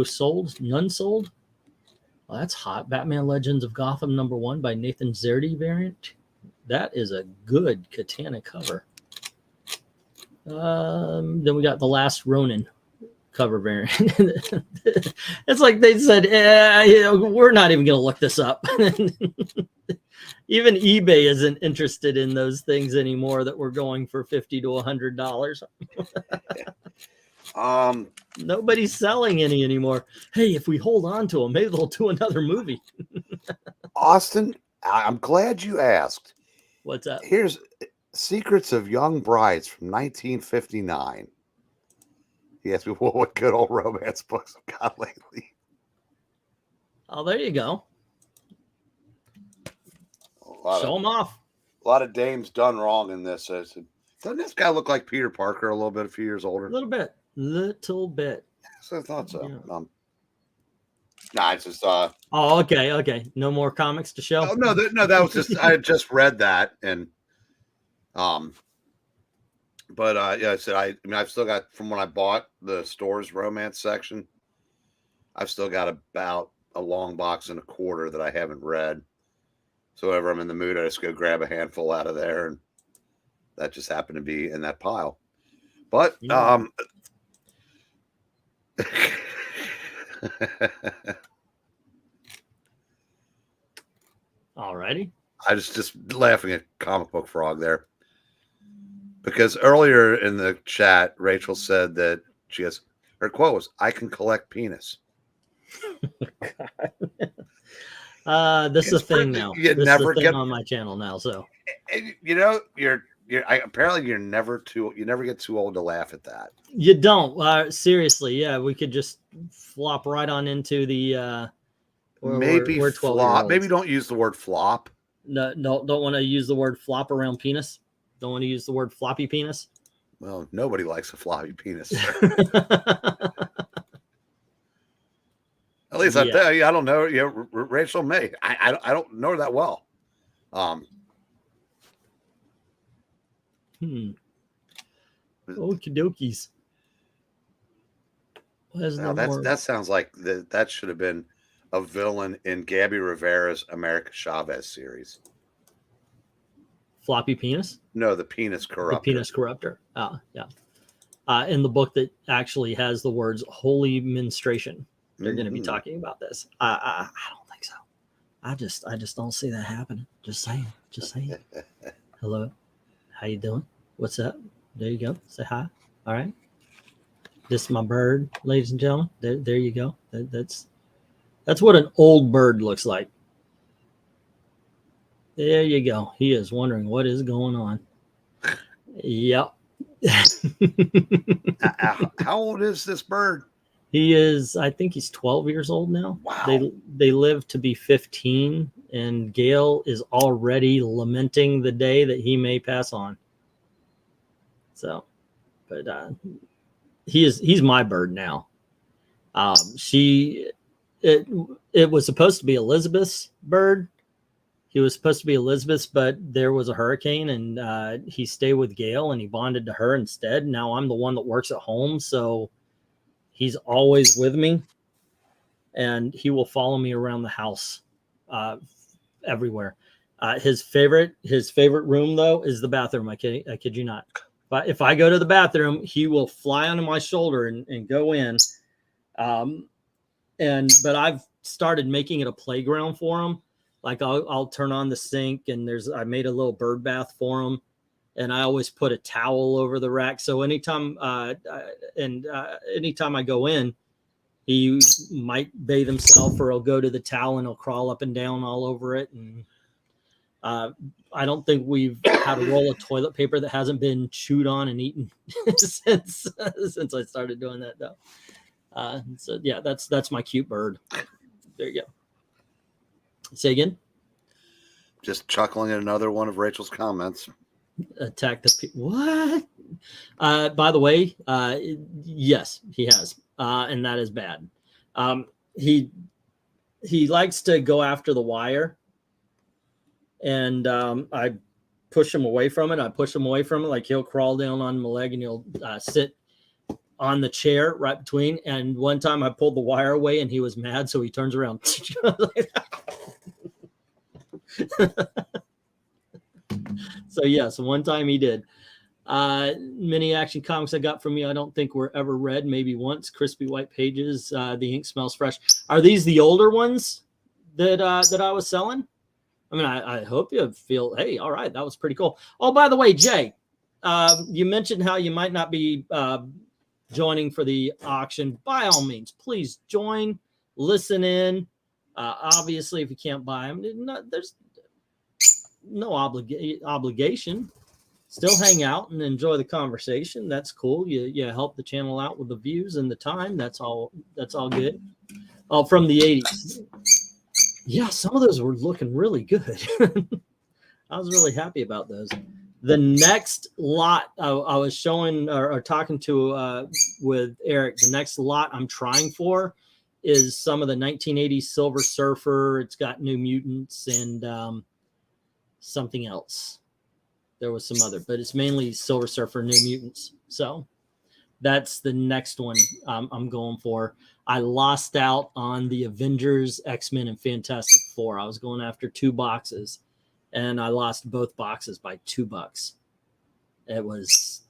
sold. None sold. Well, that's hot. Batman Legends of Gotham #1 by Nathan Zerdy variant. That is a good Katana cover. Then we got the Last Ronin cover variant. It's like they said, we're not even going to look this up. Even eBay isn't interested in those things anymore that we're going for $50 to $100. Nobody's selling any anymore. Hey, if we hold on to them, maybe they'll do another movie. Austin, I'm glad you asked. What's that? Here's Secrets of Young Brides from 1959. He asked me what good old romance books I've got lately. Oh, there you go. Show them off. A lot of dames done wrong in this. I said, doesn't this guy look like Peter Parker a little bit, a few years older? A little bit. So I thought so. Yeah. Nah, it's just oh, okay. No more comics to show. Oh, no, that was just I had just read that, and but yeah, I said I mean I've still got, from when I bought the store's romance section, I've still got about a long box and a quarter that I haven't read. So whenever I'm in the mood, I just go grab a handful out of there, and that just happened to be in that pile. But Alrighty. I was just laughing at Comic Book Frog there, because earlier in the chat, Rachel said that her quote was, "I can collect penis." This is a thing now. You this never is a thing get on my channel now. So you know apparently you never get too old to laugh at that. you don't. Seriously, yeah, we could just flop right on into the. Maybe we're flop. Maybe don't use the word flop. No, don't want to use the word flop around penis. Don't want to use the word floppy penis. Well, nobody likes a floppy penis. At least I tell you, I don't know. Yeah, Rachel may. I don't know her that well. Okie dokies. Now that sounds like that should have been a villain in Gabby Rivera's America Chavez series. Floppy penis? No, the penis corruptor. The penis corruptor. Oh, yeah. In the book that actually has the words holy menstruation, they're going to be talking about this. I don't think so. I just don't see that happening. Just saying. Hello, how you doing? What's up? There you go. Say hi. All right. This is my bird, ladies and gentlemen. There you go. That's what an old bird looks like. There you go. He is wondering what is going on. Yep. How old is this bird? He is, I think he's 12 years old now. Wow. They live to be 15, and Gail is already lamenting the day that he may pass on. So, but he's my bird now. It was supposed to be Elizabeth's bird. He was supposed to be Elizabeth's, but there was a hurricane, and he stayed with Gail, and he bonded to her instead. Now I'm the one that works at home, so he's always with me, and he will follow me around the house, everywhere. His favorite room though is the bathroom. I kid you not. But if I go to the bathroom, he will fly onto my shoulder and go in. But I've started making it a playground for him. Like I'll turn on the sink, and I made a little bird bath for him, and I always put a towel over the rack. So anytime I go in, he might bathe himself, or he'll go to the towel and he'll crawl up and down all over it. And I don't think we've had a roll of toilet paper that hasn't been chewed on and eaten since I started doing that though. So yeah, that's my cute bird. There you go. Say again. Just chuckling at another one of Rachel's comments. Attack the what? By the way, yes, he has, and that is bad. He likes to go after the wire, and I push him away from it. Like he'll crawl down on my leg, and he'll sit on the chair right between. And one time I pulled the wire away, and he was mad, so he turns around. So yes, one time he did. Many Action Comics I got from you, I don't think were ever read. Maybe once. Crispy white pages. The ink smells fresh. Are these the older ones that I was selling? I mean, I hope you feel, hey, all right, that was pretty cool. Oh, by the way, Jay, you mentioned how you might not be joining for the auction. By all means, please join, listen in. Obviously, if you can't buy them, there's no obligation. Still hang out and enjoy the conversation. That's cool. You help the channel out with the views and the time. That's all good. Oh, from the 80s. Yeah, some of those were looking really good. I was really happy about those. The next lot I was showing or talking to with Eric, the next lot I'm trying for is some of the 1980s Silver Surfer. It's got New Mutants and something else. There was some other, but it's mainly Silver Surfer, New Mutants. So that's the next one I'm going for. I lost out on the Avengers, X-Men, and Fantastic Four. I was going after 2 boxes, and I lost both boxes by $2. It was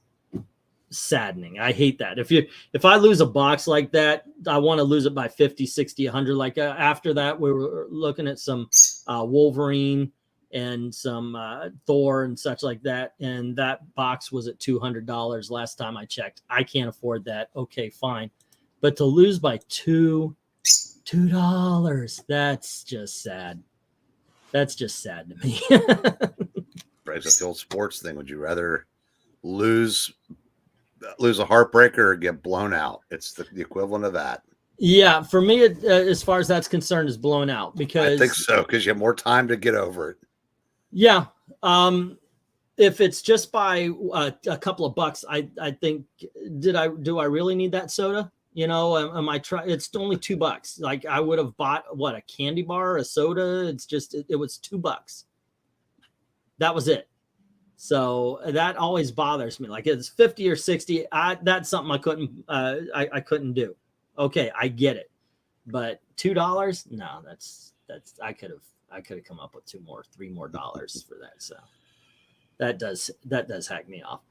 saddening. I hate that. If I lose a box like that, I want to lose it by 50, 60, 100. Like after that, we were looking at some Wolverine and some Thor and such like that, and that box was at $200 last time I checked. I can't afford that. Okay, fine. But to lose by $2 $2. That's just sad. That's just sad to me. Brings up the old sports thing. Would you rather lose a heartbreaker or get blown out? It's the equivalent of that. Yeah, for me, as far as that's concerned, is blown out because I think so, because you have more time to get over it. Yeah. If it's just by a couple of bucks, I think, do I really need that soda? You know, am I trying? It's only $2. Like I would have bought what, a candy bar, a soda. It's just, it was $2. That was it. So that always bothers me. Like it's 50 or 60. That's something I couldn't, I couldn't do. Okay. I get it. But $2? No, that's, I could have come up with $3 more for that. So that does hack me off.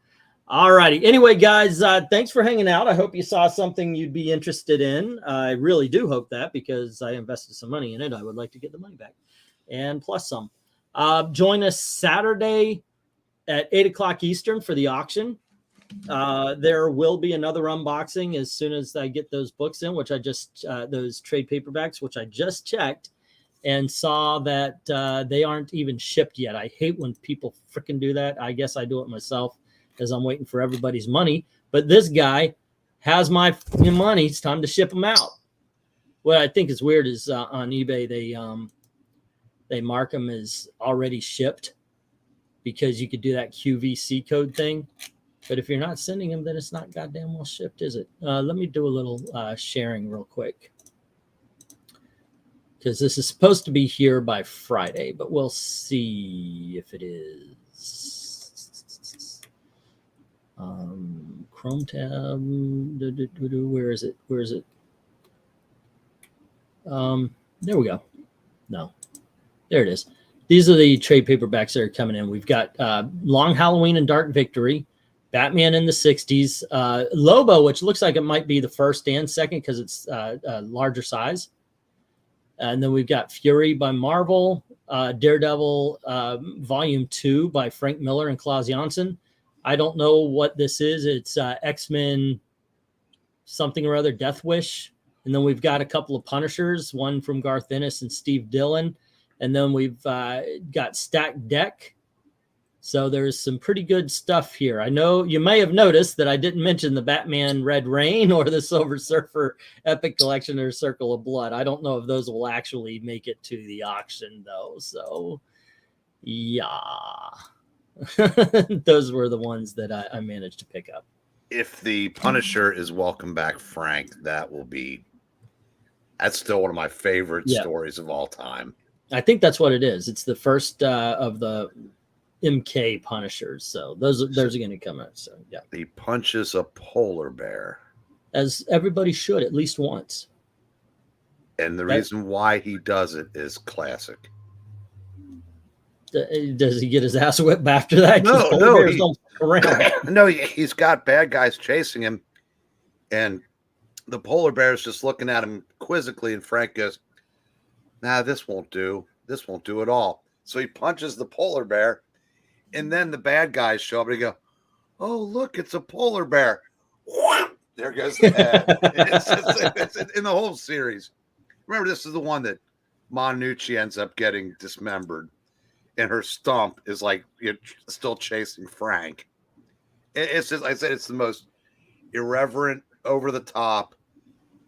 All righty. Anyway, guys, thanks for hanging out. I hope you saw something you'd be interested in. I really do hope that, because I invested some money in it. I would like to get the money back and plus some. Join us Saturday at 8 o'clock Eastern for the auction. There will be another unboxing as soon as I get those books in, which I just, those trade paperbacks, which I just checked and saw that they aren't even shipped yet. I hate when people freaking do that. I guess I do it myself as I'm waiting for everybody's money. But this guy has my money. It's time to ship them out. What I think is weird is on eBay, they mark them as already shipped because you could do that QVC code thing. But if you're not sending them, then it's not goddamn well shipped, is it? Let me do a little sharing real quick, because this is supposed to be here by Friday, but we'll see if it is. Chrome tab. Where is it? Where is it? There we go. No, there it is. These are the trade paperbacks that are coming in. We've got Long Halloween and Dark Victory, Batman in the 60s, Lobo, which looks like it might be the first and second because it's a larger size. And then we've got Fury by Marvel, Daredevil Volume 2 by Frank Miller and Klaus Janson. I don't know what this is. It's X-Men something or other, Death Wish. And then we've got a couple of Punishers, one from Garth Ennis and Steve Dillon. And then we've got Stacked Deck. So there's some pretty good stuff here. I know you may have noticed that I didn't mention the Batman Red Rain or the Silver Surfer Epic Collection or Circle of Blood. I don't know if those will actually make it to the auction, though. So, yeah. Those were the ones that I managed to pick up. If the Punisher is Welcome Back Frank, that's still one of my favorite stories of all time. I think that's what it is. It's the first of the MK Punishers. So those are going to come out. So yeah. He punches a polar bear. As everybody should at least once. And the reason why he does it is classic. Does he get his ass whipped after that? No, he's got bad guys chasing him, and the polar bear is just looking at him quizzically, and Frank goes, "Nah, this won't do. This won't do at all." So he punches the polar bear, and then the bad guys show up, and he go, "Oh, look, it's a polar bear." There goes the head. It's in the whole series. Remember, this is the one that Monucci ends up getting dismembered. And her stump is like still chasing Frank. It's just, I said, it's the most irreverent, over the top,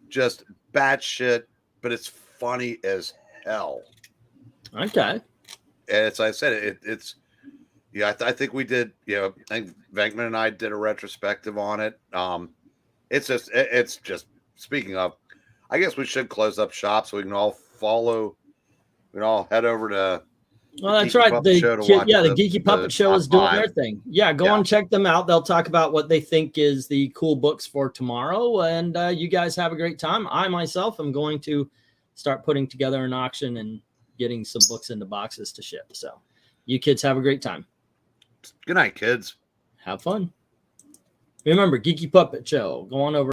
just batshit, but it's funny as hell. Okay. And I said, I think we did. I think Venkman and I did a retrospective on it. It's just. Speaking of, I guess we should close up shop so we can all follow. We can all head over to. Well, that's right. The Geeky Puppet Show is doing their thing. Yeah, go and check them out. They'll talk about what they think is the cool books for tomorrow. And you guys have a great time. I myself am going to start putting together an auction and getting some books into boxes to ship. So you kids have a great time. Good night, kids. Have fun. Remember, Geeky Puppet Show. Go on over.